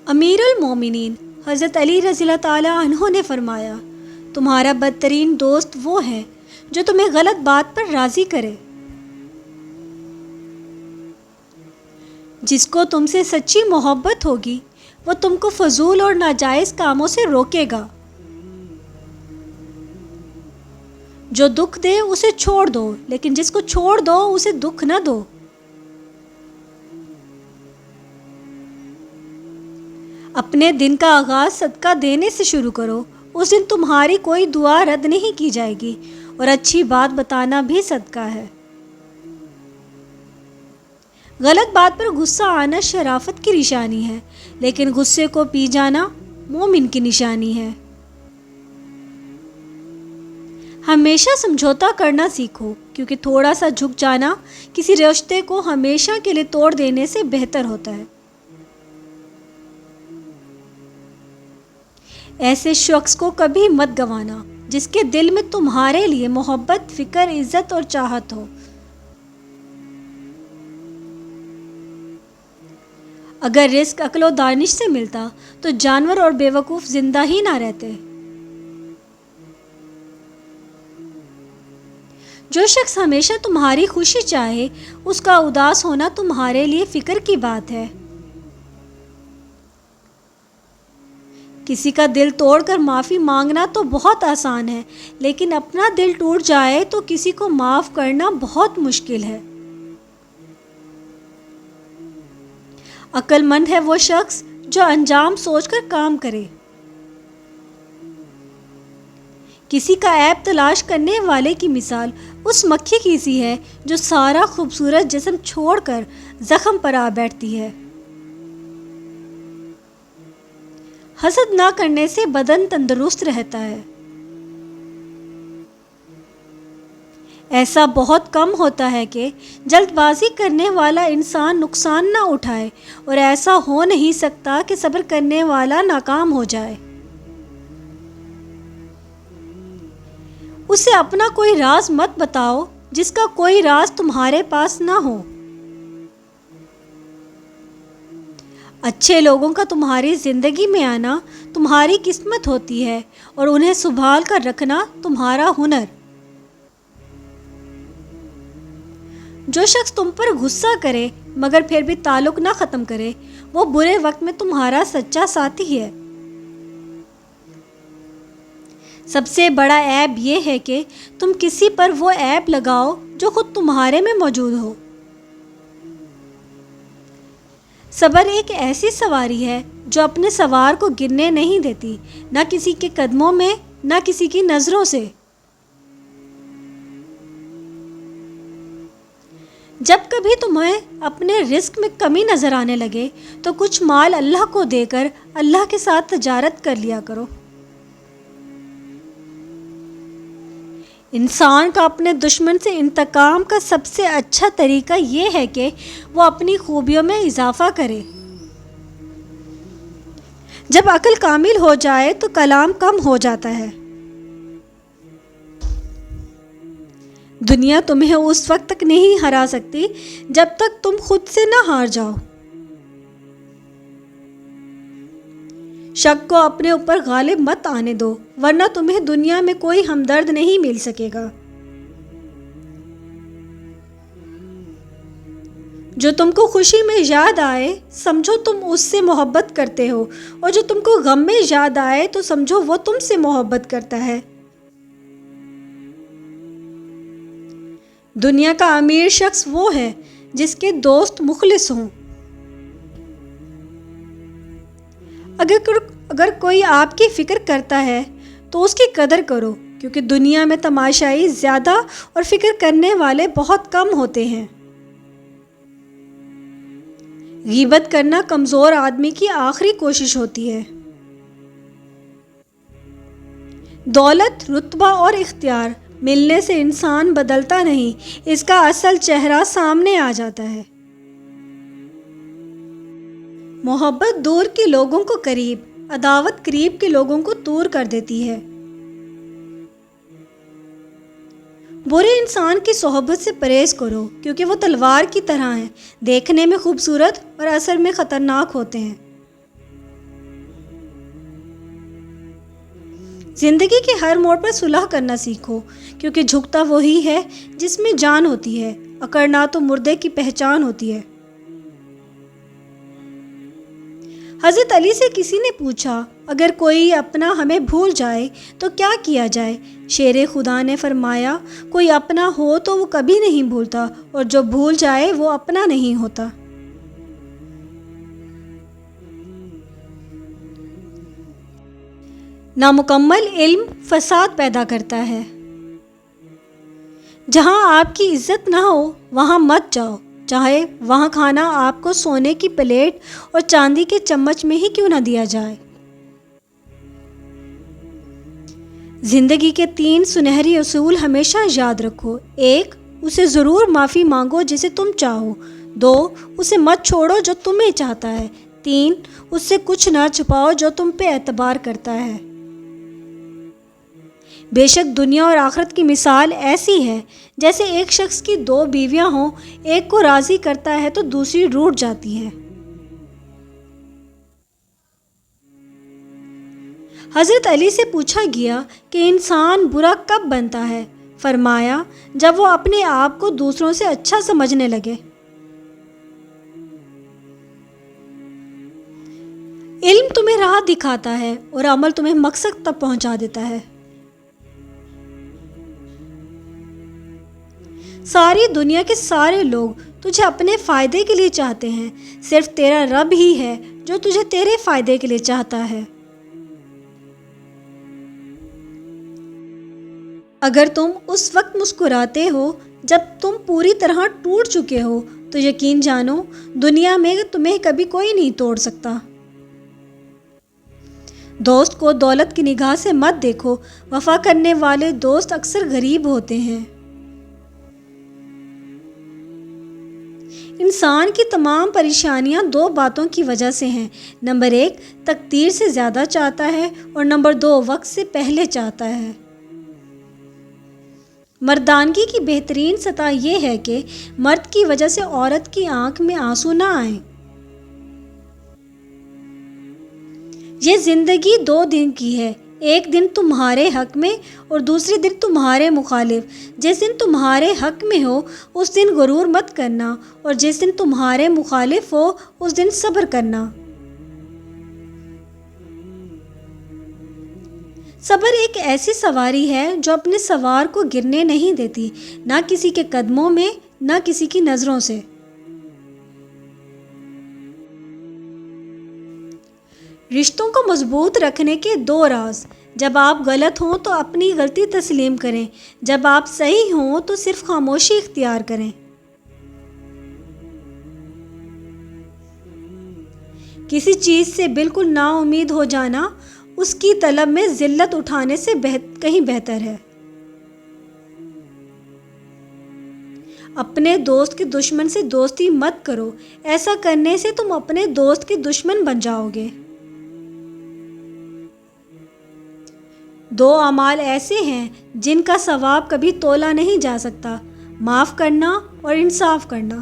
امیر المومنین حضرت علی رضی اللہ تعالیٰ عنہ نے فرمایا، تمہارا بدترین دوست وہ ہے جو تمہیں غلط بات پر راضی کرے۔ جس کو تم سے سچی محبت ہوگی وہ تم کو فضول اور ناجائز کاموں سے روکے گا۔ جو دکھ دے اسے چھوڑ دو، لیکن جس کو چھوڑ دو اسے دکھ نہ دو۔ اپنے دن کا آغاز صدقہ دینے سے شروع کرو، اس دن تمہاری کوئی دعا رد نہیں کی جائے گی، اور اچھی بات بتانا بھی صدقہ ہے۔ غلط بات پر غصہ آنا شرافت کی نشانی ہے، لیکن غصے کو پی جانا مومن کی نشانی ہے۔ ہمیشہ سمجھوتا کرنا سیکھو، کیونکہ تھوڑا سا جھک جانا کسی رشتے کو ہمیشہ کے لیے توڑ دینے سے بہتر ہوتا ہے۔ ایسے شخص کو کبھی مت گنوانا جس کے دل میں تمہارے لیے محبت، فکر، عزت اور چاہت ہو۔ اگر رزق عقل و دانش سے ملتا تو جانور اور بیوقوف زندہ ہی نہ رہتے۔ جو شخص ہمیشہ تمہاری خوشی چاہے، اس کا اداس ہونا تمہارے لیے فکر کی بات ہے۔ کسی کا دل توڑ کر معافی مانگنا تو بہت آسان ہے، لیکن اپنا دل ٹوٹ جائے تو کسی کو معاف کرنا بہت مشکل ہے۔ عقل مند ہے وہ شخص جو انجام سوچ کر کام کرے۔ کسی کا عیب تلاش کرنے والے کی مثال اس مکھی کی سی ہے جو سارا خوبصورت جسم چھوڑ کر زخم پر آ بیٹھتی ہے۔ حسد نہ کرنے سے بدن تندرست رہتا ہے۔ ایسا بہت کم ہوتا ہے کہ جلد بازی کرنے والا انسان نقصان نہ اٹھائے، اور ایسا ہو نہیں سکتا کہ صبر کرنے والا ناکام ہو جائے۔ اسے اپنا کوئی راز مت بتاؤ جس کا کوئی راز تمہارے پاس نہ ہو۔ اچھے لوگوں کا تمہاری زندگی میں آنا تمہاری قسمت ہوتی ہے، اور انہیں سنبھال کر رکھنا تمہارا ہنر۔ جو شخص تم پر غصہ کرے مگر پھر بھی تعلق نہ ختم کرے، وہ برے وقت میں تمہارا سچا ساتھی ہے۔ سب سے بڑا عیب یہ ہے کہ تم کسی پر وہ عیب لگاؤ جو خود تمہارے میں موجود ہو۔ صبر ایک ایسی سواری ہے جو اپنے سوار کو گرنے نہیں دیتی، نہ کسی کے قدموں میں، نہ کسی کی نظروں سے۔ جب کبھی تمہیں اپنے رزق میں کمی نظر آنے لگے تو کچھ مال اللہ کو دے کر اللہ کے ساتھ تجارت کر لیا کرو۔ انسان کا اپنے دشمن سے انتقام کا سب سے اچھا طریقہ یہ ہے کہ وہ اپنی خوبیوں میں اضافہ کرے۔ جب عقل کامل ہو جائے تو کلام کم ہو جاتا ہے۔ دنیا تمہیں اس وقت تک نہیں ہرا سکتی جب تک تم خود سے نہ ہار جاؤ۔ شک کو اپنے اوپر غالب مت آنے دو، ورنہ تمہیں دنیا میں کوئی ہمدرد نہیں مل سکے گا۔ جو تم کو خوشی میں یاد آئے سمجھو تم اس سے محبت کرتے ہو، اور جو تم کو غم میں یاد آئے تو سمجھو وہ تم سے محبت کرتا ہے۔ دنیا کا امیر شخص وہ ہے جس کے دوست مخلص ہوں۔ اگر کوئی آپ کی فکر کرتا ہے تو اس کی قدر کرو، کیونکہ دنیا میں تماشائی زیادہ اور فکر کرنے والے بہت کم ہوتے ہیں۔ غیبت کرنا کمزور آدمی کی آخری کوشش ہوتی ہے۔ دولت، رتبہ اور اختیار ملنے سے انسان بدلتا نہیں، اس کا اصل چہرہ سامنے آ جاتا ہے۔ محبت دور کے لوگوں کو قریب، عداوت قریب کے لوگوں کو دور کر دیتی ہے۔ برے انسان کی صحبت سے پرہیز کرو، کیونکہ وہ تلوار کی طرح ہیں، دیکھنے میں خوبصورت اور اثر میں خطرناک ہوتے ہیں۔ زندگی کے ہر موڑ پر صلح کرنا سیکھو، کیونکہ جھکتا وہی ہے جس میں جان ہوتی ہے، اکڑنا تو مردے کی پہچان ہوتی ہے۔ حضرت علی سے کسی نے پوچھا، اگر کوئی اپنا ہمیں بھول جائے تو کیا کیا جائے؟ شیر خدا نے فرمایا، کوئی اپنا ہو تو وہ کبھی نہیں بھولتا، اور جو بھول جائے وہ اپنا نہیں ہوتا۔ نامکمل علم فساد پیدا کرتا ہے۔ جہاں آپ کی عزت نہ ہو وہاں مت جاؤ، چاہے وہاں کھانا آپ کو سونے کی پلیٹ اور چاندی کے چمچ میں ہی کیوں نہ دیا جائے۔ زندگی کے 3 سنہری اصول ہمیشہ یاد رکھو۔ 1، اسے ضرور معافی مانگو جسے تم چاہو۔ 2، اسے مت چھوڑو جو تمہیں چاہتا ہے۔ 3، اس سے کچھ نہ چھپاؤ جو تم پہ اعتبار کرتا ہے۔ بے شک دنیا اور آخرت کی مثال ایسی ہے جیسے ایک شخص کی 2 بیویاں ہوں، ایک کو راضی کرتا ہے تو دوسری روٹھ جاتی ہے۔ حضرت علی سے پوچھا گیا کہ انسان برا کب بنتا ہے؟ فرمایا، جب وہ اپنے آپ کو دوسروں سے اچھا سمجھنے لگے۔ علم تمہیں راہ دکھاتا ہے اور عمل تمہیں مقصد تک پہنچا دیتا ہے۔ ساری دنیا کے سارے لوگ تجھے اپنے فائدے کے لیے چاہتے ہیں، صرف تیرا رب ہی ہے جو تجھے تیرے فائدے کے لیے چاہتا ہے۔ اگر تم اس وقت مسکراتے ہو جب تم پوری طرح ٹوٹ چکے ہو تو یقین جانو دنیا میں تمہیں کبھی کوئی نہیں توڑ سکتا۔ دوست کو دولت کی نگاہ سے مت دیکھو، وفا کرنے والے دوست اکثر غریب ہوتے ہیں۔ انسان کی تمام پریشانیاں 2 باتوں کی وجہ سے ہیں۔ نمبر 1، تقدیر سے زیادہ چاہتا ہے، اور نمبر 2، وقت سے پہلے چاہتا ہے۔ مردانگی کی بہترین سطح یہ ہے کہ مرد کی وجہ سے عورت کی آنکھ میں آنسو نہ آئیں۔ یہ زندگی 2 دن کی ہے، ایک دن تمہارے حق میں اور دوسرے دن تمہارے مخالف۔ جس دن تمہارے حق میں ہو اس دن غرور مت کرنا، اور جس دن تمہارے مخالف ہو اس دن صبر کرنا۔ صبر ایک ایسی سواری ہے جو اپنے سوار کو گرنے نہیں دیتی، نہ کسی کے قدموں میں نہ کسی کی نظروں سے۔ رشتوں کو مضبوط رکھنے کے 2 راز۔ جب آپ غلط ہوں تو اپنی غلطی تسلیم کریں، جب آپ صحیح ہوں تو صرف خاموشی اختیار کریں۔ کسی چیز سے بالکل نا امید ہو جانا اس کی طلب میں ذلت اٹھانے سے کہیں بہتر ہے۔ اپنے دوست کے دشمن سے دوستی مت کرو، ایسا کرنے سے تم اپنے دوست کے دشمن بن جاؤ گے۔ 2 اعمال ایسے ہیں جن کا ثواب کبھی تولا نہیں جا سکتا، معاف کرنا اور انصاف کرنا۔